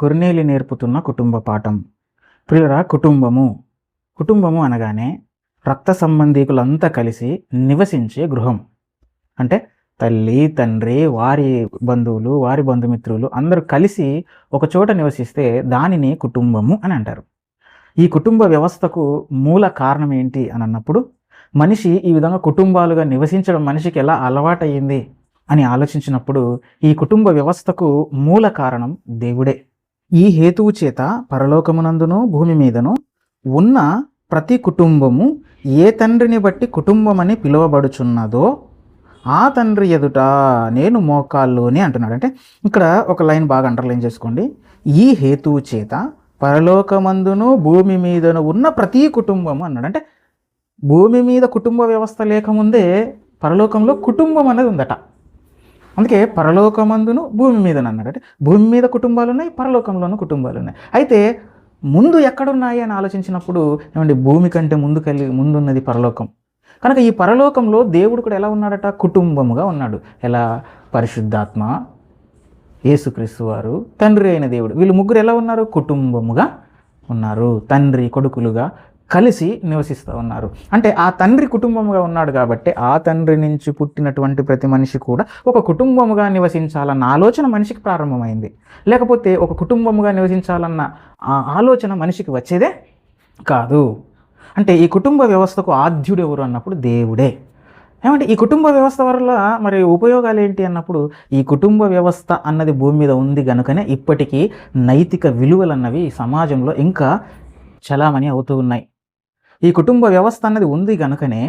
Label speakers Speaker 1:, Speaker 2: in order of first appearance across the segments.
Speaker 1: కొర్నేలి నేర్పుతున్న కుటుంబ పాఠం. ప్రియురా, కుటుంబము అనగానే రక్త సంబంధీకులంతా కలిసి నివసించే గృహం. అంటే తల్లి, తండ్రి, వారి బంధువులు, వారి బంధుమిత్రులు అందరూ కలిసి ఒక చోట నివసిస్తే దానిని కుటుంబము అని అంటారు. ఈ కుటుంబ వ్యవస్థకు మూల కారణం ఏంటి అని అన్నప్పుడు, మనిషి ఈ విధంగా కుటుంబాలుగా నివసించడం మనిషికి ఎలా అలవాటయ్యింది అని ఆలోచించినప్పుడు, ఈ కుటుంబ వ్యవస్థకు మూల కారణం దేవుడే. ఈ హేతువు చేత పరలోకమునందును భూమి మీదను ఉన్న ప్రతి కుటుంబము ఏ తండ్రిని బట్టి కుటుంబమని పిలువబడుచున్నదో ఆ తండ్రి ఎదుట నేను మోకాల్లోని అంటున్నాడు. అంటే ఇక్కడ ఒక లైన్ బాగా అండర్లైన్ చేసుకోండి. ఈ హేతువు చేత పరలోకమందును భూమి మీదను ఉన్న ప్రతి కుటుంబము అన్నాడు. అంటే భూమి మీద కుటుంబ వ్యవస్థ లేకముందే పరలోకంలో కుటుంబం అనేది ఉందట. అందుకే పరలోకమందును భూమి మీదను అన్నాడు. అంటే భూమి మీద కుటుంబాలు ఉన్నాయి, పరలోకంలోనూ కుటుంబాలు ఉన్నాయి. అయితే ముందు ఎక్కడున్నాయి అని ఆలోచించినప్పుడు ఏమండి, భూమి కంటే ముందున్నది పరలోకం. కనుక ఈ పరలోకంలో దేవుడు కూడా ఎలా ఉన్నాడట? కుటుంబముగా ఉన్నాడు. ఎలా? పరిశుద్ధాత్మ, యేసుక్రీస్తు వారు, తండ్రి అయిన దేవుడు, వీళ్ళు ముగ్గురు ఎలా ఉన్నారు? కుటుంబముగా ఉన్నారు. తండ్రి కొడుకులుగా కలిసి నివసిస్తూ ఉన్నారు. అంటే ఆ తండ్రి కుటుంబముగా ఉన్నాడు కాబట్టి ఆ తండ్రి నుంచి పుట్టినటువంటి ప్రతి మనిషి కూడా ఒక కుటుంబముగా నివసించాలన్న ఆలోచన మనిషికి ప్రారంభమైంది. లేకపోతే ఒక కుటుంబముగా నివసించాలన్న ఆ ఆలోచన మనిషికి వచ్చేదే కాదు. అంటే ఈ కుటుంబ వ్యవస్థకు ఆద్యుడు ఎవరు అన్నప్పుడు దేవుడే. ఏమంటే ఈ కుటుంబ వ్యవస్థ వల్ల మరి ఉపయోగాలు ఏంటి అన్నప్పుడు, ఈ కుటుంబ వ్యవస్థ అన్నది భూమి మీద ఉంది కనుకనే ఇప్పటికీ నైతిక విలువలు అన్నవి సమాజంలో ఇంకా చలామణి అవుతూ ఉన్నాయి. ఈ కుటుంబ వ్యవస్థ అన్నది ఉంది కనుకనే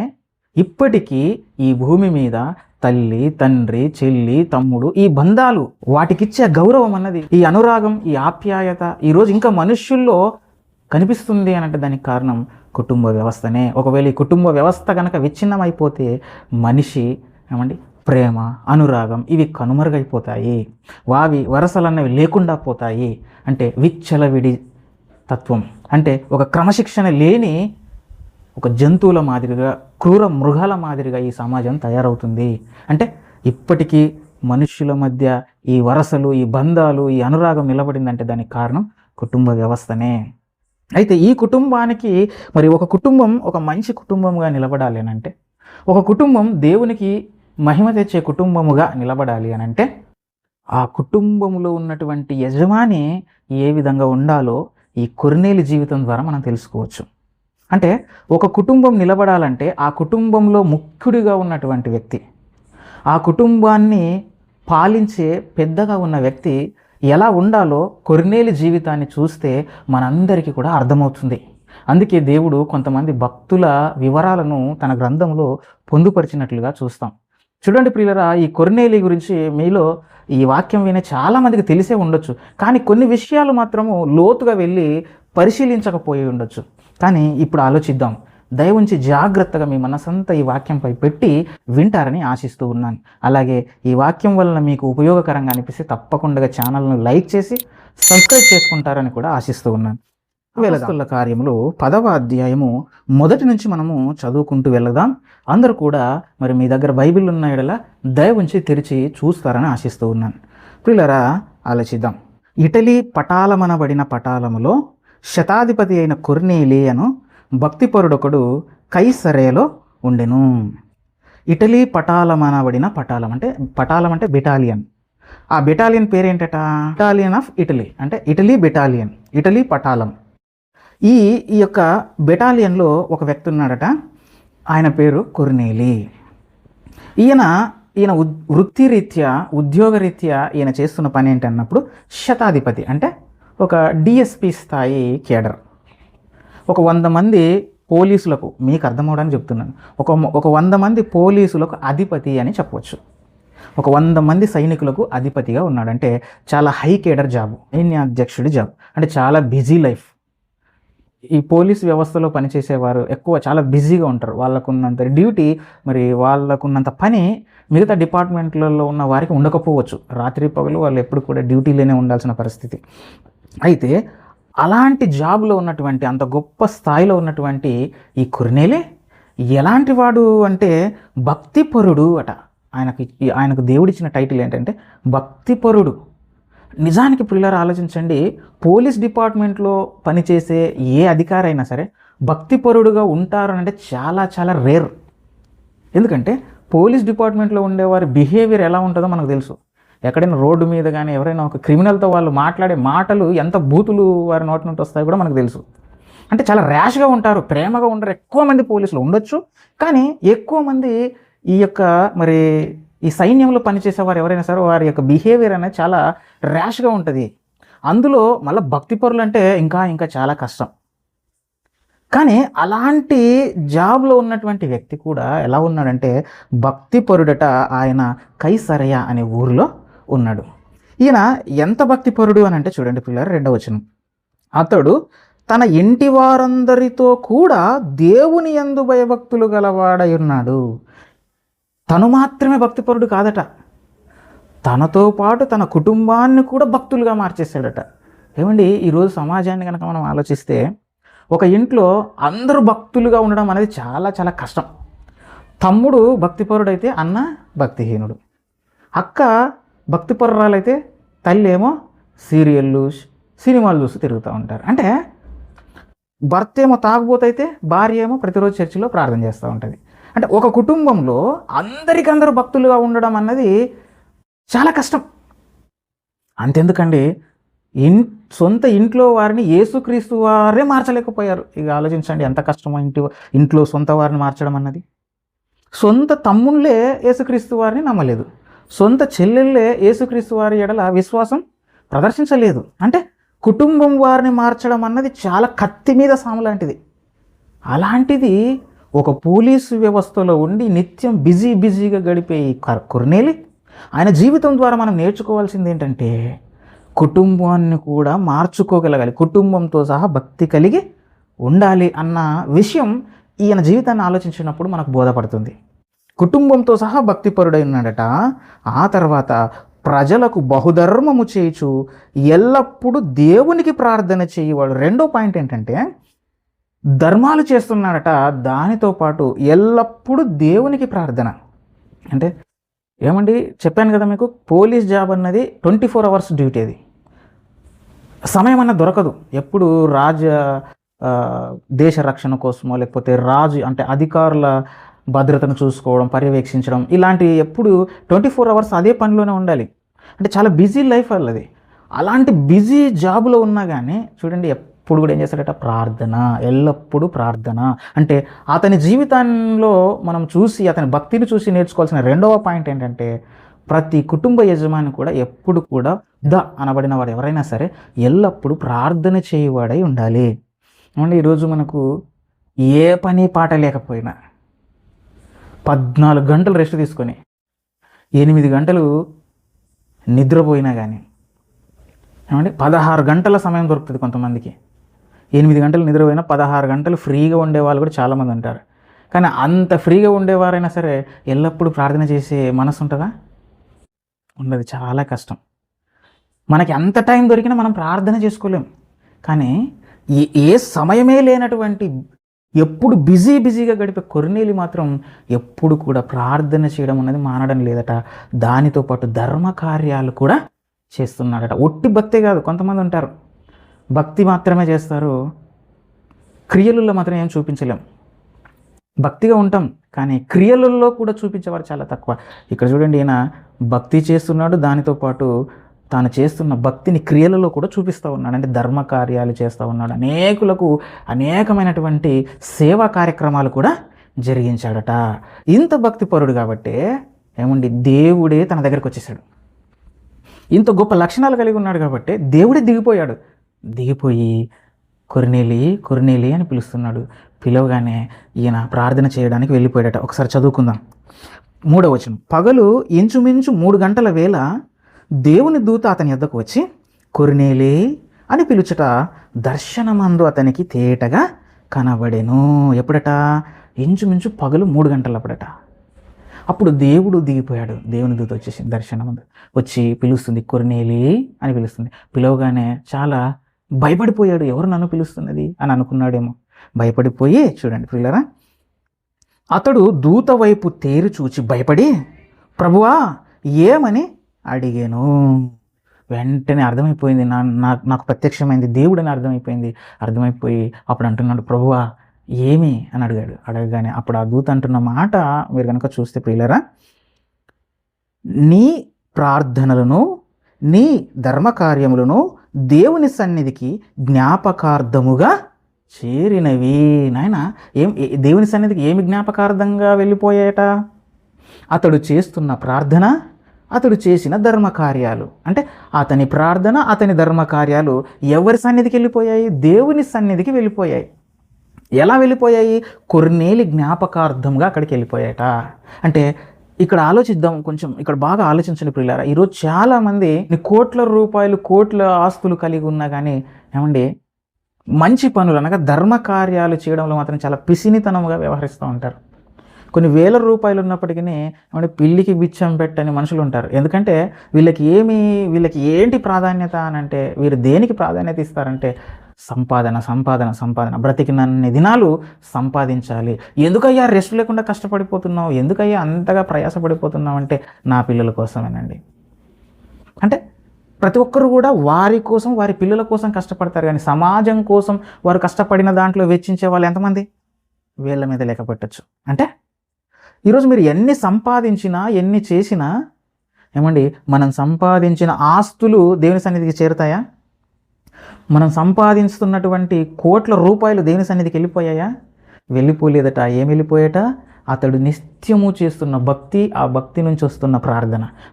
Speaker 1: ఇప్పటికీ ఈ భూమి మీద తల్లి, తండ్రి, చెల్లి, తమ్ముడు, ఈ బంధాలు, వాటికిచ్చే గౌరవం అన్నది, ఈ అనురాగం, ఈ ఆప్యాయత ఈరోజు ఇంకా మనుష్యుల్లో కనిపిస్తుంది అని అంటే దానికి కారణం కుటుంబ వ్యవస్థనే. ఒకవేళ ఈ కుటుంబ వ్యవస్థ కనుక విచ్ఛిన్నమైపోతే మనిషి ఏమండి ప్రేమ, అనురాగం ఇవి కనుమరుగైపోతాయి. వావి వరసలన్నవి లేకుండా పోతాయి. అంటే విచ్చలవిడి తత్వం, అంటే ఒక క్రమశిక్షణ లేని ఒక జంతువుల మాదిరిగా, క్రూర మృగాల మాదిరిగా ఈ సమాజం తయారవుతుంది. అంటే ఇప్పటికీ మనుష్యుల మధ్య ఈ వరసలు, ఈ బంధాలు, ఈ అనురాగం నిలబడిందంటే దానికి కారణం కుటుంబ వ్యవస్థనే. అయితే ఈ కుటుంబానికి మరి ఒక కుటుంబం ఒక మంచి కుటుంబంగా నిలబడాలి అని అంటే, ఒక కుటుంబం దేవునికి మహిమ తెచ్చే కుటుంబముగా నిలబడాలి అని అంటే, ఆ కుటుంబంలో ఉన్నటువంటి యజమాని ఏ విధంగా ఉండాలో ఈ కొర్నేలి జీవితం ద్వారా మనం తెలుసుకోవచ్చు. అంటే ఒక కుటుంబం నిలబడాలంటే ఆ కుటుంబంలో ముఖ్యుడిగా ఉన్నటువంటి వ్యక్తి, ఆ కుటుంబాన్ని పాలించే పెద్దగా ఉన్న వ్యక్తి ఎలా ఉండాలో కొర్నేలి జీవితాన్ని చూస్తే మనందరికీ కూడా అర్థమవుతుంది. అందుకే దేవుడు కొంతమంది భక్తుల వివరాలను తన గ్రంథంలో పొందుపరిచినట్లుగా చూస్తాం. చూడండి ప్రియులరా, ఈ కొర్నేలి గురించి మీలో ఈ వాక్యం వినే చాలామందికి తెలిసే ఉండొచ్చు, కానీ కొన్ని విషయాలు మాత్రము లోతుగా వెళ్ళి పరిశీలించకపోయి ఉండొచ్చు. కానీ ఇప్పుడు ఆలోచిద్దాం. దయ ఉంచి జాగ్రత్తగా మీ మనసంతా ఈ వాక్యంపై పెట్టి వింటారని ఆశిస్తూ ఉన్నాను. అలాగే ఈ వాక్యం వలన మీకు ఉపయోగకరంగా అనిపిస్తే తప్పకుండా ఛానల్ను లైక్ చేసి సబ్స్క్రైబ్ చేసుకుంటారని కూడా ఆశిస్తూ ఉన్నాను. అపోస్తలుల కార్యములు 10వ అధ్యాయము మొదటి నుంచి మనము చదువుకుంటూ వెళదాం. అందరూ కూడా మరి మీ దగ్గర బైబిల్ ఉన్న ఎడల దయ ఉంచి తెరిచి చూస్తారని ఆశిస్తూ ఉన్నాను. ప్రియులరా, ఆలోచిద్దాం. ఇటలీ పటాలమనబడిన పటాలములో శతాధిపతి అయిన కొర్నేలి అను భక్తిపరుడొకడు కైసరేలో ఉండెను. ఇటలీ పటాలమనబడిన పటాలం అంటే బెటాలియన్. ఆ బెటాలియన్ పేరేంటట? బెటాలియన్ ఆఫ్ ఇటలీ, అంటే ఇటలీ బెటాలియన్, ఇటలీ పటాలం. ఈ యొక్క బెటాలియన్లో ఒక వ్యక్తి ఉన్నాడట. ఆయన పేరు కొర్నేలి. ఈయన వృత్తిరీత్యా, ఉద్యోగరీత్యా ఈయన చేస్తున్న పని ఏంటన్నప్పుడు శతాధిపతి, అంటే ఒక డిఎస్పి స్థాయి కేడర్. ఒక 100 మంది పోలీసులకు, మీకు అర్థమవడానికి చెప్తున్నాను, ఒక 100 మంది పోలీసులకు అధిపతి అని చెప్పవచ్చు. ఒక 100 మంది సైనికులకు అధిపతిగా ఉన్నాడంటే చాలా హై కేడర్ జాబ్, సైన్యాధ్యక్షుడి జాబ్. అంటే చాలా బిజీ లైఫ్. ఈ పోలీస్ వ్యవస్థలో పనిచేసేవారు చాలా బిజీగా ఉంటారు. వాళ్ళకున్నంత డ్యూటీ, మరి వాళ్ళకున్నంత పని మిగతా డిపార్ట్మెంట్లలో ఉన్న వారికి ఉండకపోవచ్చు. రాత్రి పగలు వాళ్ళు ఎప్పుడు కూడా డ్యూటీలోనే ఉండాల్సిన పరిస్థితి. అయితే అలాంటి జాబ్లో ఉన్నటువంటి, అంత గొప్ప స్థాయిలో ఉన్నటువంటి ఈ కొర్నేలి ఎలాంటి వాడు అంటే భక్తిపరుడు అట. ఆయనకు దేవుడిచ్చిన టైటిల్ ఏంటంటే భక్తిపరుడు. నిజానికి ప్రియులారా ఆలోచించండి, పోలీస్ డిపార్ట్మెంట్లో పనిచేసే ఏ అధికారి అయినా సరే భక్తిపరుడుగా ఉంటారు అంటే చాలా చాలా రేర్. ఎందుకంటే పోలీస్ డిపార్ట్మెంట్లో ఉండేవారి బిహేవియర్ ఎలా ఉంటుందో మనకు తెలుసు. ఎక్కడైనా రోడ్డు మీద కానీ ఎవరైనా ఒక క్రిమినల్తో వాళ్ళు మాట్లాడే మాటలు ఎంత బూతులు వారి నోటి నుండి వస్తాయో కూడా మనకు తెలుసు. అంటే చాలా ర్యాష్గా ఉంటారు, ప్రేమగా ఉండరు. ఎక్కువ మంది పోలీసులు ఉండొచ్చు, కానీ ఎక్కువ మంది ఈ యొక్క మరి ఈ సైన్యంలో పనిచేసేవారు ఎవరైనా సరే వారి యొక్క బిహేవియర్ అనేది చాలా ర్యాష్గా ఉంటుంది. అందులో మళ్ళీ భక్తిపరులు అంటే ఇంకా ఇంకా చాలా కష్టం. కానీ అలాంటి జాబ్లో ఉన్నటువంటి వ్యక్తి కూడా ఎలా ఉన్నాడంటే భక్తిపరుడట. ఆయన కైసరయ అనే ఊరిలో ఉన్నాడు. ఈయన ఎంత భక్తిపరుడు అని అంటే చూడండి పిల్లలు, 2వ వచనం. అతడు తన ఇంటి వారందరితో కూడా దేవుని యందు భయభక్తులు గలవాడై ఉన్నాడు. తను మాత్రమే భక్తిపరుడు కాదట, తనతో పాటు తన కుటుంబాన్ని కూడా భక్తులుగా మార్చేశాడట. ఏమండి, ఈరోజు సమాజాన్ని కనుక మనం ఆలోచిస్తే ఒక ఇంట్లో అందరూ భక్తులుగా ఉండడం అనేది చాలా చాలా కష్టం. తమ్ముడు భక్తిపరుడైతే అన్న భక్తిహీనుడు, అక్క భక్తిపరురాలైతే తల్లి ఏమో సీరియళ్ళు సినిమాలు చూస్తూ తిరుగుతూ ఉంటారు. అంటే భర్త ఏమో తాగుబోతైతే భార్య ఏమో ప్రతిరోజు చర్చిలో ప్రార్థన చేస్తూ ఉంటుంది. అంటే ఒక కుటుంబంలో అందరికందరూ భక్తులుగా ఉండడం అన్నది చాలా కష్టం. అంతెందుకండి, సొంత ఇంట్లో వారిని యేసుక్రీస్తు వారే మార్చలేకపోయారు. ఇక ఆలోచించండి ఎంత కష్టమో ఇంట్లో సొంత వారిని మార్చడం అన్నది. సొంత తమ్ముళ్ళే యేసుక్రీస్తు వారిని నమ్మలేదు, సొంత చెల్లెళ్ళే యేసుక్రీస్తు వారి ఎడల విశ్వాసం ప్రదర్శించలేదు. అంటే కుటుంబం వారిని మార్చడం అన్నది చాలా కత్తి మీద సాము లాంటిది. అలాంటిది ఒక పోలీసు వ్యవస్థలో ఉండి నిత్యం బిజీగా గడిపే ఈ కొర్నేలి, ఆయన జీవితం ద్వారా మనం నేర్చుకోవాల్సింది ఏంటంటే కుటుంబాన్ని కూడా మార్చుకోగలగాలి, కుటుంబంతో సహా భక్తి కలిగి ఉండాలి అన్న విషయం ఈయన జీవితాన్ని ఆలోచించినప్పుడు మనకు బోధపడుతుంది. కుటుంబంతో సహా భక్తిపరుడై ఉన్నాడట. ఆ తర్వాత ప్రజలకు బహుధర్మము చేయుచు ఎల్లప్పుడూ దేవునికి ప్రార్థన చేయవాడు. 2వ పాయింట్ ఏంటంటే ధర్మాలు చేస్తున్నాడట, దానితో పాటు ఎల్లప్పుడూ దేవునికి ప్రార్థన. అంటే ఏమండి, చెప్పాను కదా మీకు, పోలీస్ జాబ్ అన్నది 24 అవర్స్ డ్యూటీ. అది సమయం అన్నది దొరకదు. ఎప్పుడు దేశ రక్షణ కోసమో లేకపోతే రాజు అంటే అధికారుల భద్రతను చూసుకోవడం, పర్యవేక్షించడం, ఇలాంటి ఎప్పుడు 24 అవర్స్ అదే పనిలోనే ఉండాలి. అంటే చాలా బిజీ లైఫ్ వాళ్ళది. అలాంటి బిజీ జాబ్లో ఉన్నా కానీ చూడండి ఎప్పుడు కూడా ఏం చేస్తాడట, ప్రార్థన, ఎల్లప్పుడూ ప్రార్థన. అంటే అతని జీవితంలో మనం చూసి అతని భక్తిని చూసి నేర్చుకోవాల్సిన 2వ పాయింట్ ఏంటంటే ప్రతి కుటుంబ యజమాని కూడా ఎప్పుడు కూడా అనబడిన వాడు ఎవరైనా సరే ఎల్లప్పుడూ ప్రార్థన చేయవాడై ఉండాలి. అంటే ఈరోజు మనకు ఏ పని పాట లేకపోయినా 14 గంటలు రెస్ట్ తీసుకొని 8 గంటలు నిద్రపోయినా కానీ ఏమంటే 16 గంటల సమయం దొరుకుతుంది కొంతమందికి. 8 గంటలు నిద్రపోయినా 16 గంటలు ఫ్రీగా ఉండేవాళ్ళు కూడా చాలామంది ఉంటారు. కానీ అంత ఫ్రీగా ఉండేవారైనా సరే ఎల్లప్పుడూ ప్రార్థన చేసే మనసు ఉంటుందా? ఉండదు, చాలా కష్టం. మనకి అంత టైం దొరికినా మనం ప్రార్థన చేసుకోలేం. కానీ ఏ సమయమే లేనటువంటి ఎప్పుడు బిజీగా గడిపే కొర్నేలి మాత్రం ఎప్పుడు కూడా ప్రార్థన చేయడం అనేది మానడం లేదట. దానితో పాటు ధర్మ కార్యాలు కూడా చేస్తున్నాడట. ఒట్టి భక్తే కాదు, కొంతమంది ఉంటారు భక్తి మాత్రమే చేస్తారు, క్రియలలో మాత్రం ఏం చూపించలేం. భక్తిగా ఉంటాం కానీ క్రియలలో కూడా చూపించేవారు చాలా తక్కువ. ఇక్కడ చూడండి, ఈయన భక్తి చేస్తున్నాడు, దానితో పాటు తాను చేస్తున్న భక్తిని క్రియలలో కూడా చూపిస్తూ ఉన్నాడు. అంటే ధర్మ కార్యాలు చేస్తూ ఉన్నాడు, అనేకులకు అనేకమైనటువంటి సేవా కార్యక్రమాలు కూడా జరిగించాడట. ఇంత భక్తిపరుడు కాబట్టి ఏమండి, దేవుడే తన దగ్గరికి వచ్చేసాడు. ఇంత గొప్ప లక్షణాలు కలిగి ఉన్నాడు కాబట్టి దేవుడే దిగిపోయి కొర్నేలి అని పిలుస్తున్నాడు. పిలవగానే ఈయన ప్రార్థన చేయడానికి వెళ్ళిపోయాడట. ఒకసారి చదువుకుందాం. 3వ వచనం. పగలు ఇంచుమించు 3 గంటల వేళ దేవుని దూత అతని యొద్దకు వచ్చి కొర్నేలి అని పిలుచుట దర్శనమందు అతనికి తేటగా కనబడెను. ఎప్పుడట? ఇంచుమించు పగలు 3 గంటలప్పుడట. అప్పుడు దేవుడు దిగిపోయాడు. దేవుని దూత వచ్చేసి దర్శనమందు వచ్చి పిలుస్తుంది, కొర్నేలి అని పిలుస్తుంది. పిలవగానే చాలా భయపడిపోయాడు. ఎవరు నన్ను పిలుస్తున్నది అని అనుకున్నాడేమో. భయపడిపోయి చూడండి పిల్లరా, అతడు దూత వైపు తేరి చూచి భయపడి ప్రభువా ఏమని అడిగాను. వెంటనే అర్థమైపోయింది, నాకు ప్రత్యక్షమైంది దేవుడు అని అర్థమైపోయి అప్పుడు అంటున్నాడు, ప్రభువా ఏమి అని అడగగానే అప్పుడు ఆ దూత అంటున్న మాట మీరు కనుక చూస్తే ప్రియులరా, నీ ప్రార్థనలను నీ ధర్మకార్యములను దేవుని సన్నిధికి జ్ఞాపకార్థముగా చేరినవి. నాయన దేవుని సన్నిధికి ఏమి జ్ఞాపకార్థంగా వెళ్ళిపోయాయట? అతడు చేస్తున్న ప్రార్థన, అతడు చేసిన ధర్మకార్యాలు. అంటే అతని ప్రార్థన, అతని ధర్మకార్యాలు ఎవరి సన్నిధికి వెళ్ళిపోయాయి? దేవుని సన్నిధికి వెళ్ళిపోయాయి. ఎలా వెళ్ళిపోయాయి? కొర్నేలి జ్ఞాపకార్థంగా అక్కడికి వెళ్ళిపోయాయట. అంటే ఇక్కడ ఆలోచిద్దాం, కొంచెం ఇక్కడ బాగా ఆలోచించండి ప్రియులారా. ఈరోజు చాలామంది కోట్ల రూపాయలు, కోట్ల ఆస్తులు కలిగి ఉన్నా కానీ ఏమండి మంచి పనులు అనగా ధర్మకార్యాలు చేయడంలో మాత్రం చాలా పిసినితనంగా వ్యవహరిస్తూ ఉంటారు. కొన్ని వేల రూపాయలు ఉన్నప్పటికీ ఏమంటే పిల్లికి బిచ్చం పెట్టని మనుషులు ఉంటారు. ఎందుకంటే వీళ్ళకి ఏంటి ప్రాధాన్యత అని అంటే, వీరు దేనికి ప్రాధాన్యత ఇస్తారంటే సంపాదన. బ్రతికినన్ని దినాలు సంపాదించాలి. ఎందుకయ్యా రెస్ట్ లేకుండా కష్టపడిపోతున్నావు, ఎందుకయ్యా అంతగా ప్రయాసపడిపోతున్నావు అంటే నా పిల్లల కోసమేనండి. అంటే ప్రతి ఒక్కరు కూడా వారి కోసం, వారి పిల్లల కోసం కష్టపడతారు, కానీ సమాజం కోసం వారు కష్టపడిన దాంట్లో వెచ్చించే వాళ్ళు ఎంతమంది? వీళ్ళ మీద లెక్క పెట్టచ్చు. అంటే ఈరోజు మీరు ఎన్ని సంపాదించినా, ఎన్ని చేసినా ఏమండి, మనం సంపాదించిన ఆస్తులు దేవుని సన్నిధికి చేరుతాయా? మనం సంపాదిస్తున్నటువంటి కోట్ల రూపాయలు దేవుని సన్నిధికి వెళ్ళిపోయాయా? వెళ్ళిపోలేదట. ఏం వెళ్ళిపోయాట? అతడు నిత్యము చేస్తున్న భక్తి, ఆ భక్తి నుంచి వస్తున్న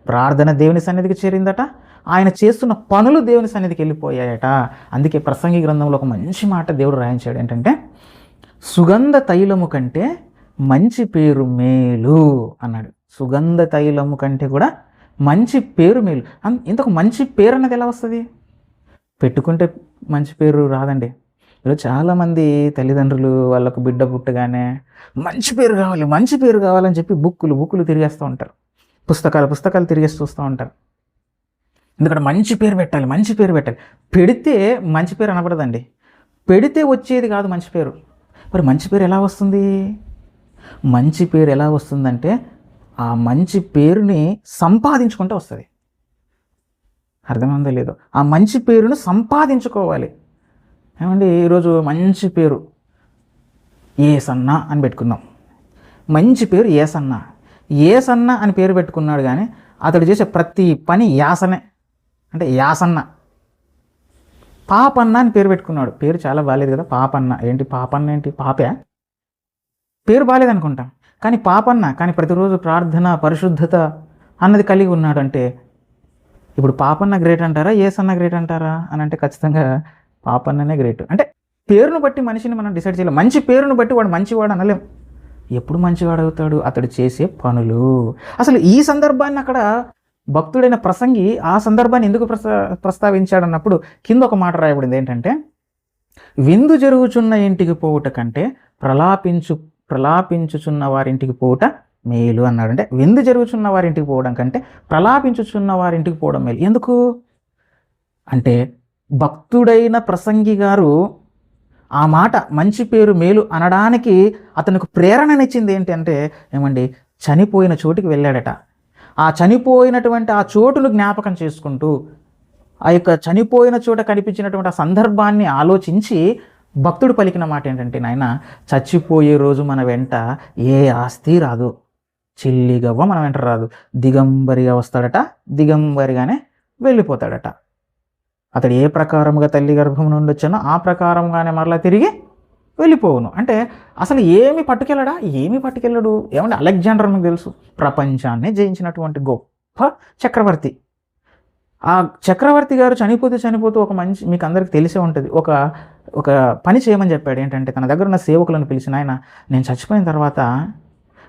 Speaker 1: ప్రార్థన దేవుని సన్నిధికి చేరిందట. ఆయన చేస్తున్న పనులు దేవుని సన్నిధికి వెళ్ళిపోయాయట. అందుకే ప్రసంగి గ్రంథంలో ఒక మంచి మాట దేవుడు రాయించాడు. ఏంటంటే సుగంధ తైలము కంటే మంచి పేరు మేలు అన్నాడు. సుగంధ తైలము కంటే కూడా మంచి పేరు మేలు. ఇంతకు మంచి పేరు అన్నది ఎలా వస్తుంది? పెట్టుకుంటే మంచి పేరు రాదండి. ఈరోజు చాలామంది తల్లిదండ్రులు వాళ్ళకు బిడ్డ పుట్టగానే మంచి పేరు కావాలని చెప్పి బుక్కులు తిరిగేస్తూ ఉంటారు. పుస్తకాలు తిరిగేసి చూస్తూ ఉంటారు. ఎందుకంటే మంచి పేరు పెట్టాలి. పెడితే మంచి పేరు అనబడదండి. పెడితే వచ్చేది కాదు మంచి పేరు. మరి మంచి పేరు ఎలా వస్తుంది? మంచి పేరు ఎలా వస్తుందంటే ఆ మంచి పేరుని సంపాదించుకుంటే వస్తుంది. అర్థమైందో లేదో? ఆ మంచి పేరును సంపాదించుకోవాలి. ఏమండి, ఈరోజు మంచి పేరు ఏసన్న అని పెట్టుకుందాం. మంచి పేరు ఏసన్న అని పేరు పెట్టుకున్నాడు, కానీ అతడు చేసే ప్రతి పని యాసనే. అంటే యాసన్న. పాపన్న అని పేరు పెట్టుకున్నాడు. పేరు చాలా బాగాలేదు కదా, పాపన్న. పాపన్న ఏంటి? పాపే. పేరు బాగాలేదు అనుకుంటాం, కానీ పాపన్న. కానీ ప్రతిరోజు ప్రార్థన, పరిశుద్ధత అన్నది కలిగి ఉన్నాడు. అంటే ఇప్పుడు పాపన్న గ్రేట్ అంటారా, ఏసన్న గ్రేట్ అంటారా అని అంటే ఖచ్చితంగా పాపన్ననే గ్రేట్. అంటే పేరును బట్టి మనిషిని మనం డిసైడ్ చేయలేం. మంచి పేరును బట్టి వాడు మంచివాడు అనలేం. ఎప్పుడు మంచివాడు అవుతాడు? అతడు చేసే పనులు. అసలు ఈ సందర్భాన్ని అక్కడ భక్తుడైన ప్రసంగి ఆ సందర్భాన్ని ఎందుకు ప్రస్తావించాడన్నప్పుడు కింద ఒక మాట రాయబడింది. ఏంటంటే విందు జరుగుచున్న ఇంటికి పోవుట కంటే ప్రలాపించుచున్న వారింటికి పోవుట మేలు అన్నాడు. అంటే విందు జరుగుచున్న వారింటికి పోవడం కంటే ప్రలాపించుచున్న వారింటికి పోవడం మేలు. ఎందుకు అంటే భక్తుడైన ప్రసంగి గారు ఆ మాట మంచి పేరు మేలు అనడానికి అతనికి ప్రేరణనిచ్చింది ఏంటంటే ఏమండి, చనిపోయిన చోటుకి వెళ్ళాడట. ఆ చనిపోయినటువంటి ఆ చోటును జ్ఞాపకం చేసుకుంటూ ఆ యొక్క చనిపోయిన చోట కనిపించినటువంటి ఆ సందర్భాన్ని ఆలోచించి భక్తుడు పలికిన మాట ఏంటంటే, నాయన చచ్చిపోయే రోజు మన వెంట ఏ ఆస్తి రాదు, చిల్లిగవ్వ మన వెంట రాదు, దిగంబరిగా వస్తాడట, దిగంబరిగానే వెళ్ళిపోతాడట. అతడు ఏ ప్రకారముగా తల్లి గర్భం నుండి వచ్చానో ఆ ప్రకారంగానే మరలా తిరిగి వెళ్ళిపోవును. అంటే అసలు ఏమి పట్టుకెళ్ళడు. ఏమంటే అలెగ్జాండర్ మీకు తెలుసు, ప్రపంచాన్ని జయించినటువంటి గొప్ప చక్రవర్తి. ఆ చక్రవర్తి గారు చనిపోతూ ఒక మంచి, మీకు అందరికి తెలిసే ఉంటుంది, ఒక పని చేయమని చెప్పాడు. ఏంటంటే తన దగ్గర ఉన్న సేవకులను పిలిచిన, ఆయన నేను చచ్చిపోయిన తర్వాత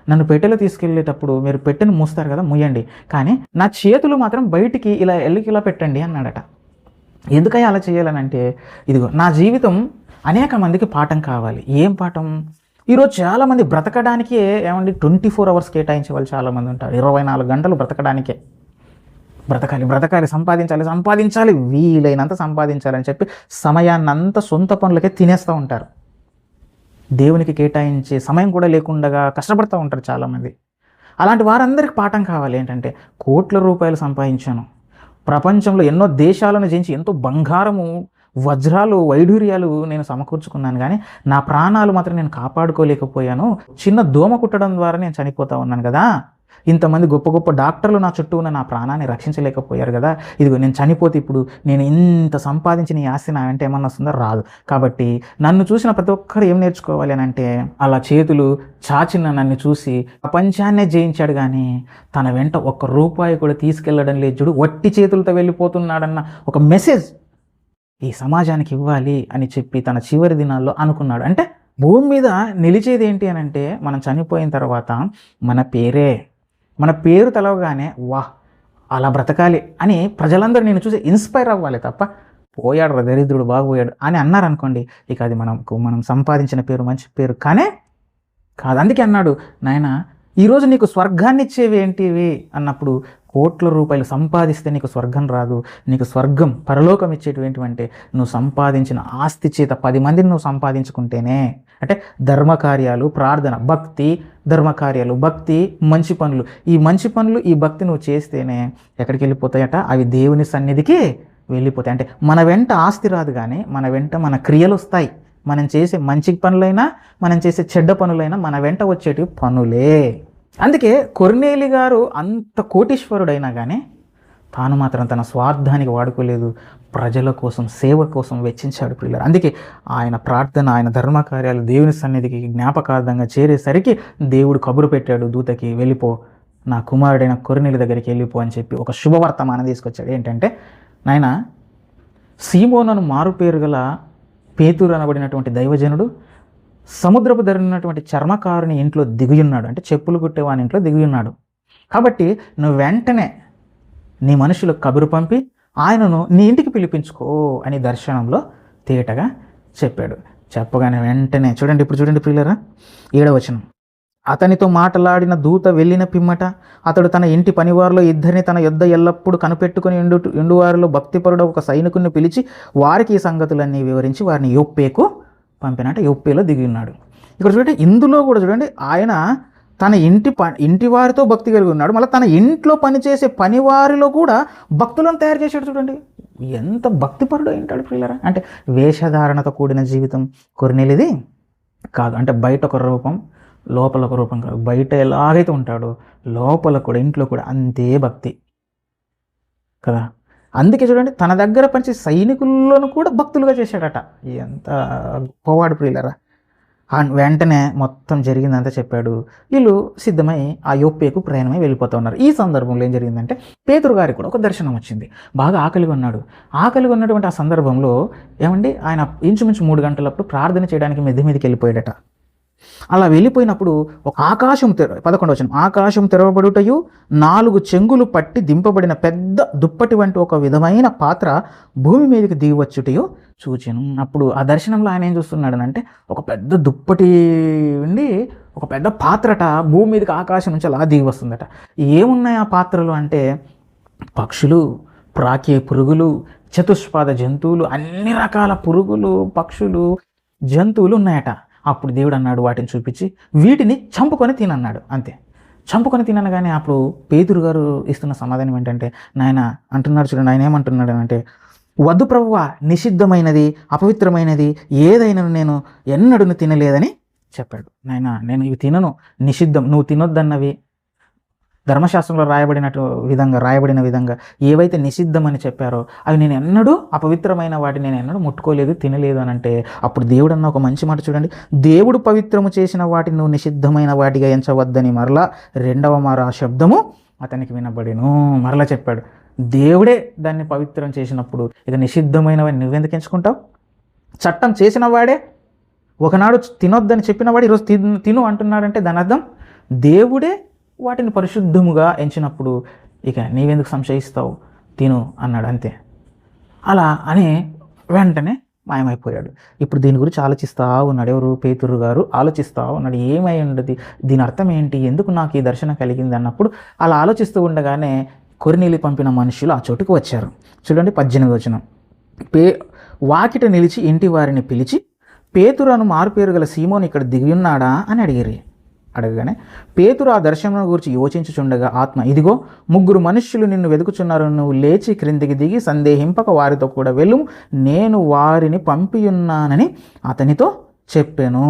Speaker 1: నన్ను పెట్టెలో తీసుకెళ్ళేటప్పుడు మీరు పెట్టెను మూస్తారు కదా, మూయండి, కానీ నా చేతులు మాత్రం బయటికి ఇలా పెట్టండి అన్నాడట. ఎందుకయ్యా అలా చేయాలనంటే, ఇదిగో నా జీవితం అనేక మందికి పాఠం కావాలి. ఏం పాఠం? ఈరోజు చాలామంది బ్రతకడానికే ఏమండి 24 hours కేటాయించే వాళ్ళు చాలామంది ఉంటారు. 24 గంటలు బ్రతకడానికే. బ్రతకాలి, సంపాదించాలి, వీలైనంత సంపాదించాలని చెప్పి సమయాన్నంతా సొంత పనులకే తినేస్తూ ఉంటారు. దేవునికి కేటాయించే సమయం కూడా లేకుండా కష్టపడుతూ ఉంటారు చాలామంది. అలాంటి వారందరికీ పాఠం కావాలి. ఏంటంటే కోట్ల రూపాయలు సంపాదించాను, ప్రపంచంలో ఎన్నో దేశాలను జయించి ఎంతో బంగారము, వజ్రాలు, వైఢూర్యాలు నేను సమకూర్చుకున్నాను, కానీ నా ప్రాణాలు మాత్రం నేను కాపాడుకోలేకపోయాను. చిన్న దోమ కుట్టడం ద్వారా నేను చనిపోతా ఉన్నాను కదా. ఇంతమంది గొప్ప గొప్ప డాక్టర్లు నా చుట్టూ ఉన్న నా ప్రాణాన్ని రక్షించలేకపోయారు కదా. ఇదిగో నేను చనిపోతే ఇప్పుడు నేను ఇంత సంపాదించిన ఈ ఆస్తి నా వెంట ఏమన్నా వస్తుందో రాదు. కాబట్టి నన్ను చూసిన ప్రతి ఒక్కరు ఏం నేర్చుకోవాలి అని అంటే, అలా చేతులు చాచిన నన్ను చూసి ప్రపంచాన్నే జయించాడు, కానీ తన వెంట ఒక్క రూపాయి కూడా తీసుకెళ్లడం లేదు చూడు, వట్టి చేతులతో వెళ్ళిపోతున్నాడన్న ఒక మెసేజ్ ఈ సమాజానికి ఇవ్వాలి అని చెప్పి తన చివరి దినాల్లో అనుకున్నాడు. అంటే భూమి మీద నిలిచేది ఏంటి అని అంటే, మనం చనిపోయిన తర్వాత మన పేరు తెలవగానే వాహ్ అలా బ్రతకాలి అని ప్రజలందరూ నేను చూసి ఇన్స్పైర్ అవ్వాలి తప్ప, పోయాడు రా దరిద్రుడు బాగుపోయాడు అని అన్నారనుకోండి, ఇక అది మనం సంపాదించిన పేరు మంచి పేరు కానే కాదు. అందుకే అన్నాడు, నాయన ఈరోజు నీకు స్వర్గాన్ని ఇచ్చేవి ఏంటివి అన్నప్పుడు, కోట్ల రూపాయలు సంపాదిస్తే నీకు స్వర్గం రాదు. నీకు స్వర్గం, పరలోకం ఇచ్చేటువంటివంటే నువ్వు సంపాదించిన ఆస్తి చేత 10 మందిని నువ్వు సంపాదించుకుంటేనే. అంటే ధర్మకార్యాలు, ప్రార్థన, భక్తి, ధర్మకార్యాలు, భక్తి, మంచి పనులు, ఈ మంచి పనులు, ఈ భక్తి నువ్వు చేస్తేనే ఎక్కడికి వెళ్ళిపోతాయట, అవి దేవుని సన్నిధికి వెళ్ళిపోతాయి. అంటే మన వెంట ఆస్తి రాదు, కానీ మన వెంట మన క్రియలు వస్తాయి. మనం చేసే మంచి పనులైనా, మనం చేసే చెడ్డ పనులైనా మన వెంట వచ్చేటివి పనులే. అందుకే కొర్నేలి గారు అంత కోటీశ్వరుడైనా కానీ తాను మాత్రం తన స్వార్థానికి వాడుకోలేదు, ప్రజల కోసం, సేవ కోసం వెచ్చించాడు పిల్లలు. అందుకే ఆయన ప్రార్థన, ఆయన ధర్మకార్యాలు దేవుని సన్నిధికి జ్ఞాపకార్థంగా చేరేసరికి దేవుడు కబురు పెట్టాడు దూతకి, వెళ్ళిపో, నా కుమారుడైన కొర్నేలి దగ్గరికి వెళ్ళిపో అని చెప్పి ఒక శుభవర్తమానం తీసుకొచ్చాడు. ఏంటంటే, నాయన సీమోనను మారుపేరు గల పేతురు అనబడినటువంటి దైవజనుడు సముద్రపు ధరినటువంటి చర్మకారుని ఇంట్లో దిగియున్నాడు. అంటే చెప్పులు కుట్టేవాని ఇంట్లో దిగియున్నాడు. కాబట్టి నువ్వు వెంటనే నీ మనుషులకు కబురు పంపి ఆయనను నీ ఇంటికి పిలిపించుకో అని దర్శనంలో తేటగా చెప్పాడు. చెప్పగానే వెంటనే ఇప్పుడు చూడండి ప్రియులరా, 7వ వచనం, అతనితో మాట్లాడిన దూత వెళ్ళిన పిమ్మట అతడు తన ఇంటి పనివారిలో 2 తన యొద్ద ఎల్లప్పుడూ కనిపెట్టుకుని ఎండువారిలో భక్తిపరుడు ఒక సైనికుని పిలిచి వారికి ఈ సంగతులన్నీ వివరించి వారిని యొప్పేకు పంపినట్టు యొప్పేలో దిగి ఉన్నాడు. ఇక్కడ చూడండి, ఇందులో కూడా చూడండి, ఆయన తన ఇంటి వారితో భక్తి కలిగి ఉన్నాడు, మళ్ళీ తన ఇంట్లో పనిచేసే పనివారిలో కూడా భక్తులను తయారు చేశాడు. చూడండి ఎంత భక్తిపరుడు ఏంటాడు పిల్లరా. అంటే వేషధారణతో కూడిన జీవితం కొర్నేలిది కాదు. అంటే బయట ఒక రూపం, లోపల ఒక రూపం కాదు. బయట ఎలాగైతే ఉంటాడో లోపల కూడా, ఇంట్లో కూడా అంతే భక్తి కదా. అందుకే చూడండి, తన దగ్గర పనిచేసే సైనికులను కూడా భక్తులుగా చేశాడట. ఎంత గొప్పవాడు ప్రియులరా. వెంటనే మొత్తం జరిగిందంతా చెప్పాడు. వీళ్ళు సిద్ధమై ఆ యొప్పేకు ప్రయాణమై వెళ్ళిపోతూ ఉన్నారు. ఈ సందర్భంలో ఏం జరిగిందంటే, పేతురు గారికి కూడా ఒక దర్శనం వచ్చింది. బాగా ఆకలిగా ఉన్నాడు. ఆకలిగా ఉన్నటువంటి ఆ సందర్భంలో ఏమండి, ఆయన ఇంచుమించు 3 గంటలప్పుడు ప్రార్థన చేయడానికి మెద్ది మీదకి వెళ్ళిపోయాడట. అలా వెళ్ళిపోయినప్పుడు ఒక ఆకాశం 11వ వచనం, ఆకాశం తెరవబడుటయు 4 చెంగులు పట్టి దింపబడిన పెద్ద దుప్పటి వంటి ఒక విధమైన పాత్ర భూమి మీదకి దిగివచ్చుటయు చూచాను. అప్పుడు ఆ దర్శనంలో ఆయన ఏం చూస్తున్నాడనంటే, ఒక పెద్ద దుప్పటి ఉండి ఒక పెద్ద పాత్రట భూమి మీదకి ఆకాశం నుంచి అలా దిగి వస్తుందట. ఏమున్నాయి ఆ పాత్రలు అంటే, పక్షులు, ప్రాకే పురుగులు, చతుష్పాద జంతువులు, అన్ని రకాల పురుగులు, పక్షులు, జంతువులు ఉన్నాయట. అప్పుడు దేవుడు అన్నాడు వాటిని చూపించి, వీటిని చంపుకొని తినన్నాడు. అంతే, చంపుకొని తినగానే అప్పుడు పేతురు గారు ఇస్తున్న సమాధానం ఏంటంటే, నాయన అంటున్నాడు చూడండి, ఆయన ఏమంటున్నాడు అంటే, వద్దు ప్రభువా, నిషిద్ధమైనది, అపవిత్రమైనది ఏదైనా నేను ఎన్నడూ తినలేదని చెప్పాడు. నాయన నేను ఇవి తినను, నిషిద్ధం, నువ్వు తినొద్దన్నవి ధర్మశాస్త్రంలో రాయబడిన విధంగా ఏవైతే నిషిద్ధం అని చెప్పారో అవి నేను ఎన్నడూ, అపవిత్రమైన వాటిని నేను ఎన్నడూ ముట్టుకోలేదు, తినలేదు అని అంటే, అప్పుడు దేవుడు అన్న ఒక మంచి మాట చూడండి, దేవుడు పవిత్రము చేసిన వాటిని నువ్వు నిషిద్ధమైన వాటిగా ఎంచవద్దని మరలా 2వ మారు ఆ శబ్దము అతనికి వినబడెను. మరలా చెప్పాడు, దేవుడే దాన్ని పవిత్రం చేసినప్పుడు ఇక నిషిద్ధమైనవని నువ్వెందుకు ఎంచుకుంటావు? చట్టం చేసిన వాడే ఒకనాడు తినొద్దని చెప్పినవాడు ఈరోజు తిను అంటున్నాడంటే దాని అర్థం దేవుడే వాటిని పరిశుద్ధముగా ఎంచినప్పుడు ఇక నీవెందుకు సంశయిస్తావు, తిను అన్నాడు. అంతే. అలా అని వెంటనే మాయమైపోయాడు. ఇప్పుడు దీని గురించి ఆలోచిస్తూ ఉన్నాడు. ఎవరు? పేతురు గారు ఆలోచిస్తూ ఉన్నాడు. ఏమై ఉండదు, దీని అర్థం ఏంటి, ఎందుకు నాకు ఈ దర్శనం కలిగింది అన్నప్పుడు అలా ఆలోచిస్తూ ఉండగానే కొర్నేలి పంపిన మనుషులు ఆ చోటుకు వచ్చారు. చూడండి 18వ వచనం, వాకిట నిలిచి ఇంటి వారిని పిలిచి, పేతురు అను మారుపేరు గల సీమోను ఇక్కడ దిగి ఉన్నాడా అని అడిగిరి. అడగగానే పేతురు ఆ దర్శనం గురించి యోచించుచుండగా ఆత్మ, ఇదిగో 3 మనుష్యులు నిన్ను వెతుకుచున్నారు, నువ్వు లేచి క్రిందికి దిగి సందేహింపక వారితో కూడా వెళ్ళుము, నేను వారిని పంపియున్నానని అతనితో చెప్పాను.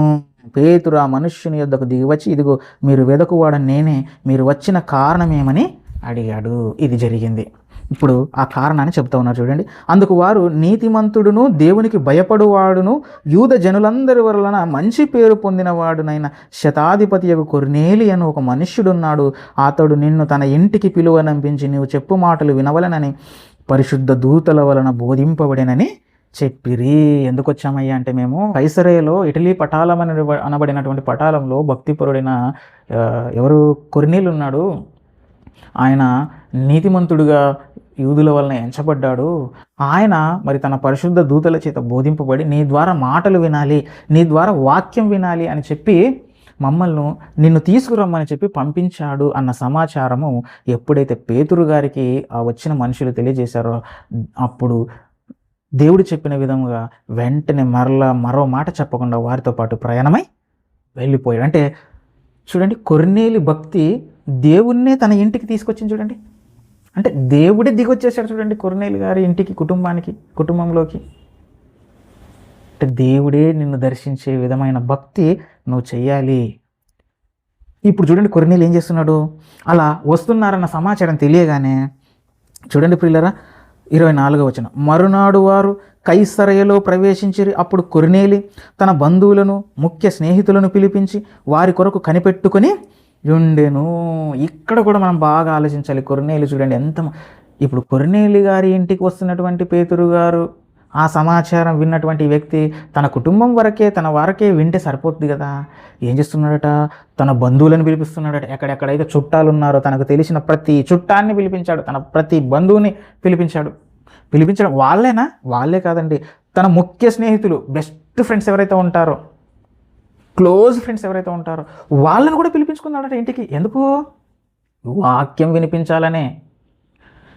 Speaker 1: పేతురు ఆ మనుష్యుని యొద్దకు దిగి వచ్చి, ఇదిగో మీరు వెదకువాడని నేనే, మీరు వచ్చిన కారణమేమని అడిగాడు. ఇది జరిగింది. ఇప్పుడు ఆ కారణాన్ని చెప్తా ఉన్నారు చూడండి. అందుకు వారు, నీతిమంతుడును దేవునికి భయపడువాడును యూద జనులందరి వలన మంచి పేరు పొందినవాడునైన శతాధిపతియగు కొర్నేలి అని ఒక మనుష్యుడున్నాడు, అతడు నిన్ను తన ఇంటికి పిలువనంపించి నీవు చెప్పు మాటలు వినవలనని పరిశుద్ధ దూతల వలన బోధింపబడినని చెప్పిరి. ఎందుకు వచ్చామయ్యా అంటే, మేము కైసరేలో ఇటలీ పటాలం అనబడినటువంటి పటాలంలో భక్తిపరుడైన ఎవరు కొర్నేలి ఉన్నాడు. ఆయన నీతిమంతుడుగా యూదుల వలన ఎంచబడ్డాడు. ఆయన మరి తన పరిశుద్ధ దూతల చేత బోధింపబడి నీ ద్వారా మాటలు వినాలి, నీ ద్వారా వాక్యం వినాలి అని చెప్పి మమ్మల్ని నిన్ను తీసుకురమ్మని చెప్పి పంపించాడు అన్న సమాచారము ఎప్పుడైతే పేతురు గారికి ఆ వచ్చిన మనుషులు తెలియజేశారో, అప్పుడు దేవుడు చెప్పిన విధముగా వెంటనే మరో మాట చెప్పకుండా వారితో పాటు ప్రయాణమై వెళ్ళిపోయాడు. అంటే చూడండి, కొర్నేలి భక్తి దేవుణ్ణే తన ఇంటికి తీసుకొచ్చింది చూడండి. అంటే దేవుడే దిగొచ్చేసాడు చూడండి కొర్నేలి గారి ఇంటికి, కుటుంబంలోకి. అంటే దేవుడే నిన్ను దర్శించే విధమైన భక్తి నువ్వు చెయ్యాలి. ఇప్పుడు చూడండి కొర్నేలి ఏం చేస్తున్నాడు, అలా వస్తున్నారన్న సమాచారం తెలియగానే చూడండి ప్రియులరా, 24వ వచనం, మరునాడు వారు కైసరయలో ప్రవేశించిరి. అప్పుడు కొర్నేలి తన బంధువులను ముఖ్య స్నేహితులను పిలిపించి వారి కొరకు కనిపెట్టుకొని ఉండెను. ఇక్కడ కూడా మనం బాగా ఆలోచించాలి. కొర్నేలి చూడండి ఇప్పుడు కొర్నేలి గారి ఇంటికి వస్తున్నటువంటి పేతురు గారు ఆ సమాచారం విన్నటువంటి వ్యక్తి తన కుటుంబం తన వారకే వింటే సరిపోతుంది కదా. ఏం చేస్తున్నాడట, తన బంధువులను పిలిపిస్తున్నాడట. ఎక్కడెక్కడైతే చుట్టాలు ఉన్నారో తనకు తెలిసిన ప్రతి చుట్టాన్ని పిలిపించాడు, తన ప్రతి బంధువుని పిలిపించడం వాళ్ళే కాదండి, తన ముఖ్య స్నేహితులు, బెస్ట్ ఫ్రెండ్స్ ఎవరైతే ఉంటారో, క్లోజ్ ఫ్రెండ్స్ ఎవరైతే ఉంటారో వాళ్ళని కూడా పిలిపించుకున్నాడట ఇంటికి. ఎందుకు? వాక్యం వినిపించాలనే.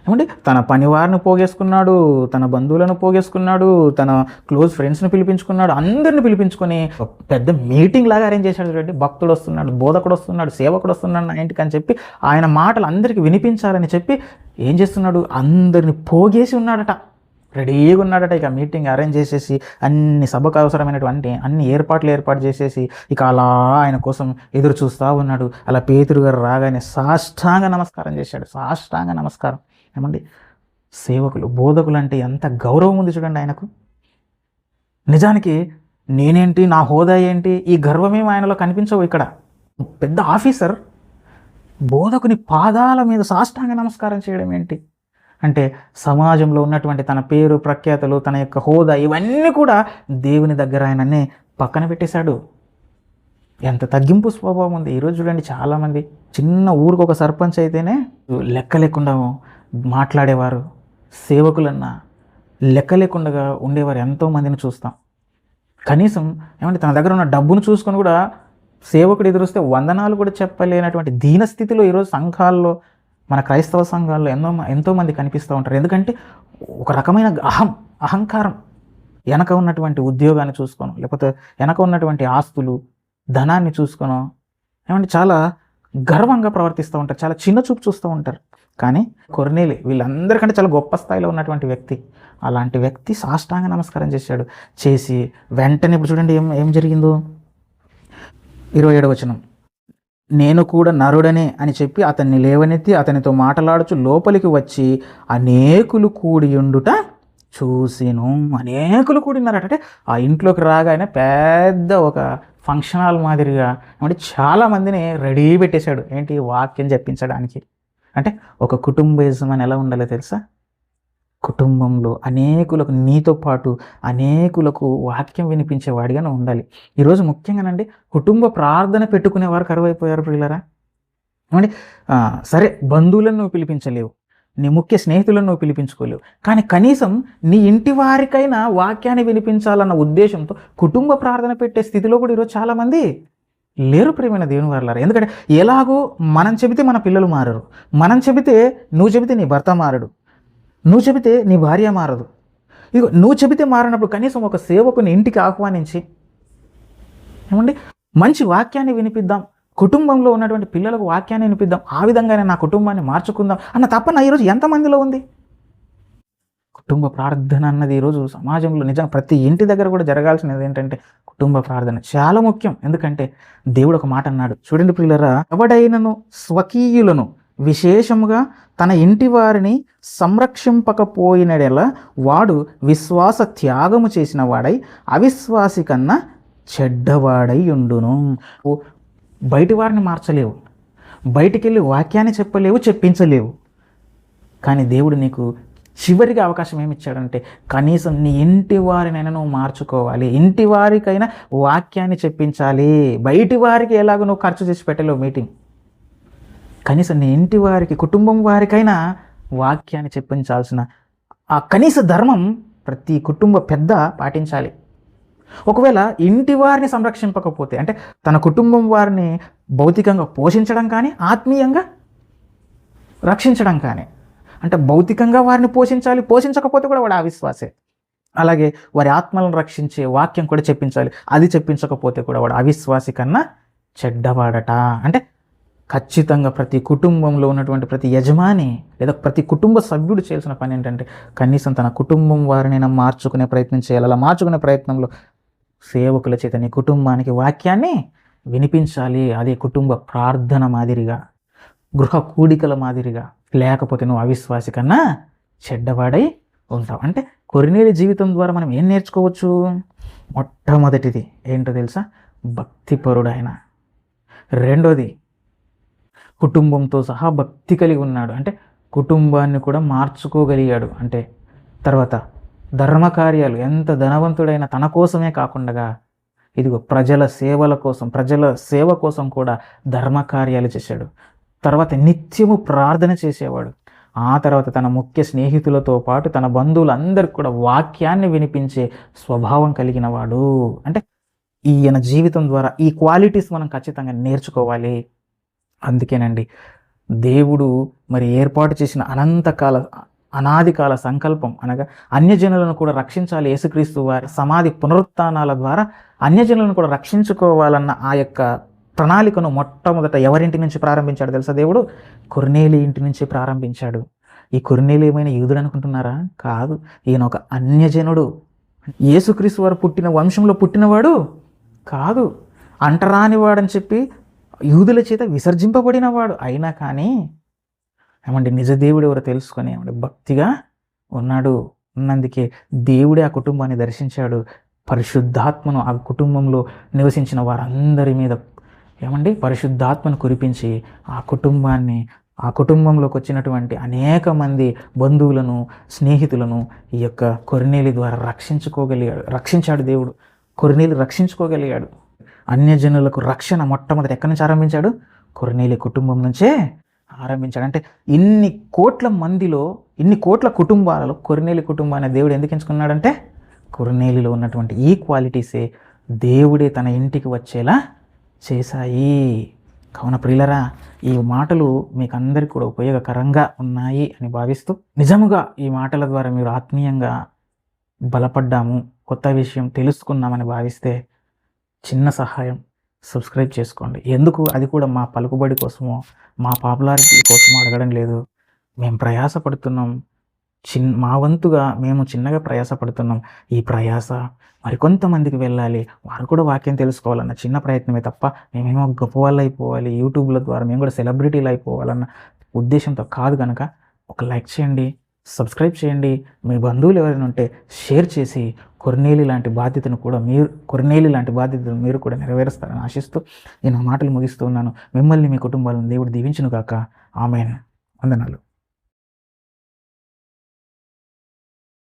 Speaker 1: ఏమంటే తన పనివారిని పోగేసుకున్నాడు, తన బంధువులను పోగేసుకున్నాడు, తన క్లోజ్ ఫ్రెండ్స్ని పిలిపించుకున్నాడు, అందరిని పిలిపించుకొని పెద్ద మీటింగ్ లాగా అరేంజ్ చేశాడు చూడండి. భక్తుడు వస్తున్నాడు, బోధకుడు వస్తున్నాడు, సేవకుడు వస్తున్నాడు నా ఇంటికి అని చెప్పి ఆయన మాటలు అందరికీ వినిపించాలని చెప్పి ఏం చేస్తున్నాడు, అందరిని పోగేసి ఉన్నాడట, రెడీగా ఉన్నాడట. ఇక మీటింగ్ అరేంజ్ చేసేసి అన్ని సభకు అవసరమైనటువంటి అన్ని ఏర్పాటు చేసేసి ఇక అలా ఆయన కోసం ఎదురు చూస్తూ ఉన్నాడు. అలా పేతురు గారు రాగానే సాష్టాంగ నమస్కారం చేశాడు. సాష్టాంగ నమస్కారం. ఏమండి, సేవకులు, బోధకులు అంటే ఎంత గౌరవం ఉంది చూడండి ఆయనకు. నిజానికి నేనేంటి, నా హోదా ఏంటి, ఈ గర్వమేమి ఆయనలో కనిపించవు. ఇక్కడ పెద్ద ఆఫీసర్ బోధకుని పాదాల మీద సాష్టాంగ నమస్కారం చేయడం ఏంటి అంటే, సమాజంలో ఉన్నటువంటి తన పేరు ప్రఖ్యాతలు, తన యొక్క హోదా, ఇవన్నీ కూడా దేవుని దగ్గర ఆయననే పక్కన పెట్టేశాడు. ఎంత తగ్గింపు స్వభావం ఉంది. ఈరోజు చూడండి, చాలామంది చిన్న ఊరికి ఒక సర్పంచ్ అయితేనే లెక్క లేకుండా మాట్లాడేవారు, సేవకులన్నా లెక్క లేకుండా ఉండేవారు ఎంతోమందిని చూస్తాం. కనీసం ఏమంటే తన దగ్గర ఉన్న డబ్బును చూసుకొని కూడా సేవకుడు ఎదురొస్తే వందనాలు కూడా చెప్పలేనటువంటి దీనస్థితిలో ఈరోజు సంఘాల్లో, మన క్రైస్తవ సంఘాల్లో ఎంతోమంది కనిపిస్తూ ఉంటారు. ఎందుకంటే ఒక రకమైన అహంకారం, వెనక ఉన్నటువంటి ఉద్యోగాన్ని చూసుకోను, లేకపోతే వెనక ఉన్నటువంటి ఆస్తులు, ధనాన్ని చూసుకోను, ఏమంటే చాలా గర్వంగా ప్రవర్తిస్తూ ఉంటారు, చాలా చిన్న చూపు చూస్తూ ఉంటారు. కానీ కొర్నేలి వీళ్ళందరికంటే చాలా గొప్ప స్థాయిలో ఉన్నటువంటి వ్యక్తి. అలాంటి వ్యక్తి సాష్టాంగ నమస్కారం చేసి వెంటనే ఇప్పుడు చూడండి ఏం జరిగిందో. 27వ వచనం, నేను కూడా నరుడనే అని చెప్పి అతన్ని లేవనెత్తి అతనితో మాట్లాడుచు లోపలికి వచ్చి అనేకులు కూడియుండుట చూసిను. అనేకులు కూడినారట. అంటే ఆ ఇంట్లోకి రాగానే పెద్ద ఒక ఫంక్షన్ హాల్ మాదిరిగా అంటే చాలామందిని రెడీ పెట్టేశాడు. ఏంటి? వాక్యం చెప్పించడానికి. అంటే ఒక కుటుంబ యజమాని ఎలా ఉండాలో తెలుసా? కుటుంబంలో అనేకులకు, నీతో పాటు అనేకులకు వాక్యం వినిపించేవాడిగానే ఉండాలి. ఈరోజు ముఖ్యంగానండి కుటుంబ ప్రార్థన పెట్టుకునేవారు కరువైపోయారు ప్రియులారా. ఏమండి, సరే బంధువులను నువ్వు పిలిపించలేవు, నీ ముఖ్య స్నేహితులను నువ్వు పిలిపించుకోలేవు, కానీ కనీసం నీ ఇంటి వారికైనా వాక్యాన్ని వినిపించాలన్న ఉద్దేశంతో కుటుంబ ప్రార్థన పెట్టే స్థితిలో కూడా ఈరోజు చాలామంది లేరు ప్రియమైన దేవుని వారలారా. ఎందుకంటే ఎలాగో మనం చెబితే మన పిల్లలు మారరు, మనం చెబితే నువ్వు చెబితే నీ భర్త మారడు, నువ్వు చెబితే నీ భార్య మారదు. ఇక నువ్వు చెబితే మారినప్పుడు కనీసం ఒక సేవకుని ఇంటికి ఆహ్వానించి ఏమండి మంచి వాక్యాన్ని వినిపిద్దాం, కుటుంబంలో ఉన్నటువంటి పిల్లలకు వాక్యాన్ని వినిపిద్దాం, ఆ విధంగానే నా కుటుంబాన్ని మార్చుకుందాం అన్న తపన ఈరోజు ఎంతమందిలో ఉంది? కుటుంబ ప్రార్థన అన్నది ఈరోజు సమాజంలో నిజంగా ప్రతి ఇంటి దగ్గర కూడా జరగాల్సినది ఏంటంటే కుటుంబ ప్రార్థన చాలా ముఖ్యం. ఎందుకంటే దేవుడు ఒక మాట అన్నాడు, చూడండి ప్రియులరా, ఎవడైనను స్వకీయులను విశేషముగా తన ఇంటి వారిని సంరక్షింపకపోయినడెలా వాడు విశ్వాస త్యాగము చేసిన వాడై అవిశ్వాసి కన్నా చెడ్డవాడై ఉండును. బయటి వారిని మార్చలేవు, బయటికి వెళ్ళి వాక్యాన్ని చెప్పలేవు, చెప్పించలేవు. కానీ దేవుడు నీకు చివరిగా అవకాశం ఏమి ఇచ్చాడంటే కనీసం నీ ఇంటి వారినైనా నువ్వు మార్చుకోవాలి, ఇంటి వారికైనా వాక్యాన్ని చెప్పించాలి. బయటి వారికి ఎలాగో నువ్వు ఖర్చు చేసి పెట్టలేవు మీటింగ్, కనీసం నీ ఇంటి వారికి, కుటుంబం వారికైనా వాక్యాన్ని చెప్పించాల్సిన ఆ కనీస ధర్మం ప్రతి కుటుంబ పెద్ద పాటించాలి. ఒకవేళ ఇంటి వారిని సంరక్షింపకపోతే, అంటే తన కుటుంబం వారిని భౌతికంగా పోషించడం కానీ ఆత్మీయంగా రక్షించడం కానీ, అంటే భౌతికంగా వారిని పోషించాలి, పోషించకపోతే కూడా వాడు అవిశ్వాసే. అలాగే వారి ఆత్మలను రక్షించే వాక్యం కూడా చెప్పించాలి, అది చెప్పించకపోతే కూడా వాడు అవిశ్వాసి కన్నా చెడ్డవాడట. అంటే ఖచ్చితంగా ప్రతి కుటుంబంలో ఉన్నటువంటి ప్రతి యజమాని లేదా ప్రతి కుటుంబ సభ్యుడు చేయాల్సిన పని ఏంటంటే కనీసం తన కుటుంబం వారినైనా మార్చుకునే ప్రయత్నం చేయాలి. అలా మార్చుకునే ప్రయత్నంలో సేవకుల చేత నీ కుటుంబానికి వాక్యాన్ని వినిపించాలి. అదే కుటుంబ ప్రార్థన మాదిరిగా, గృహ కూడికల మాదిరిగా. లేకపోతే నువ్వు అవిశ్వాసి కన్నా చెడ్డవాడై ఉంటావు. అంటే కొర్నేలి జీవితం ద్వారా మనం ఏం నేర్చుకోవచ్చు? మొట్టమొదటిది ఏంటో తెలుసా? భక్తిపరుడు ఆయన. రెండోది కుటుంబంతో సహా భక్తి కలిగి ఉన్నాడు, అంటే కుటుంబాన్ని కూడా మార్చుకోగలిగాడు. అంటే తర్వాత ధర్మకార్యాలు, ఎంత ధనవంతుడైన తన కోసమే కాకుండా ఇదిగో ప్రజల సేవల కోసం, ప్రజల సేవ కోసం కూడా ధర్మకార్యాలు చేశాడు. తర్వాత నిత్యము ప్రార్థన చేసేవాడు. ఆ తర్వాత తన ముఖ్య స్నేహితులతో పాటు తన బంధువులందరికీ కూడా వాక్యాన్ని వినిపించే స్వభావం కలిగిన వాడు. అంటే ఈయన జీవితం ద్వారా ఈ క్వాలిటీస్ మనం ఖచ్చితంగా నేర్చుకోవాలి. అందుకేనండి దేవుడు మరి ఏర్పాటు చేసిన అనాదికాల సంకల్పం అనగా అన్యజనులను కూడా రక్షించాలి. యేసుక్రీస్తు వారి సమాధి పునరుత్థానాల ద్వారా అన్యజనులను కూడా రక్షించుకోవాలన్న ఆ యొక్క ప్రణాళికను మొట్టమొదట ఎవరింటి నుంచి ప్రారంభించాడు తెలుసా? దేవుడు కొర్నేలి ఇంటి నుంచి ప్రారంభించాడు. ఈ కొర్నేలి ఏమైనా యూదుడు అనుకుంటున్నారా? కాదు, ఈయన ఒక అన్యజనుడు. యేసుక్రీస్తు వారు పుట్టిన వంశంలో పుట్టినవాడు కాదు, అంటరానివాడని చెప్పి యూదుల చేత విసర్జింపబడినవాడు. అయినా కానీ ఏమంటే నిజ దేవుడు ఎవరో తెలుసుకొని ఏమంటే భక్తిగా ఉన్నాడు. ఉన్నందుకే దేవుడే ఆ కుటుంబాన్ని దర్శించాడు. పరిశుద్ధాత్మను ఆ కుటుంబంలో నివసించిన వారందరి మీద ఏమండి పరిశుద్ధాత్మను కురిపించి ఆ కుటుంబాన్ని, ఆ కుటుంబంలోకి వచ్చినటువంటి అనేక మంది బంధువులను, స్నేహితులను ఈ యొక్క కొర్నేలి ద్వారా రక్షించాడు దేవుడు. కొర్నేలి రక్షించుకోగలిగాడు. అన్యజనులకు రక్షణ మొట్టమొదటి ఎక్కడి నుంచి ఆరంభించాడు? కొర్నేలి కుటుంబం నుంచే ఆరంభించాడు. అంటే ఇన్ని కోట్ల మందిలో, ఇన్ని కోట్ల కుటుంబాలలో కొర్నేలి కుటుంబాన్ని దేవుడు ఎందుకు ఎంచుకున్నాడంటే కొర్నేలిలో ఉన్నటువంటి ఈ క్వాలిటీసే దేవుడే తన ఇంటికి వచ్చేలా చేశాయి. కావున ప్రియులరా, ఈ మాటలు మీకు అందరికీ కూడా ఉపయోగకరంగా ఉన్నాయి అని భావిస్తూ, నిజముగా ఈ మాటల ద్వారా మీరు ఆత్మీయంగా బలపడ్డాము, కొత్త విషయం తెలుసుకున్నామని భావిస్తే చిన్న సహాయం, సబ్స్క్రైబ్ చేసుకోండి. ఎందుకు? అది కూడా మా పలుకుబడి కోసమో మా పాపులారిటీ కోసమో అడగడం లేదు. మేము ప్రయాసపడుతున్నాం, మా వంతుగా మేము చిన్నగా ప్రయాసపడుతున్నాం. ఈ ప్రయాస మరికొంతమందికి వెళ్ళాలి, వారు కూడా వాక్యం తెలుసుకోవాలన్న చిన్న ప్రయత్నమే తప్ప మేమేమో గొప్ప వాళ్ళు అయిపోవాలి, యూట్యూబ్ల ద్వారా మేము కూడా సెలబ్రిటీలు అయిపోవాలన్న ఉద్దేశంతో కాదు. కనుక ఒక లైక్ చేయండి, సబ్స్క్రైబ్ చేయండి, మీ బంధువులు ఎవరైనా ఉంటే షేర్ చేసి కొర్నేలి లాంటి బాధ్యతను మీరు కూడా నెరవేరుస్తారని ఆశిస్తూ నేను మాటలు ముగిస్తూ ఉన్నాను. మిమ్మల్ని, మీ కుటుంబాలను దేవుడు దీవించును గాక. ఆమేన్. వందనాలు.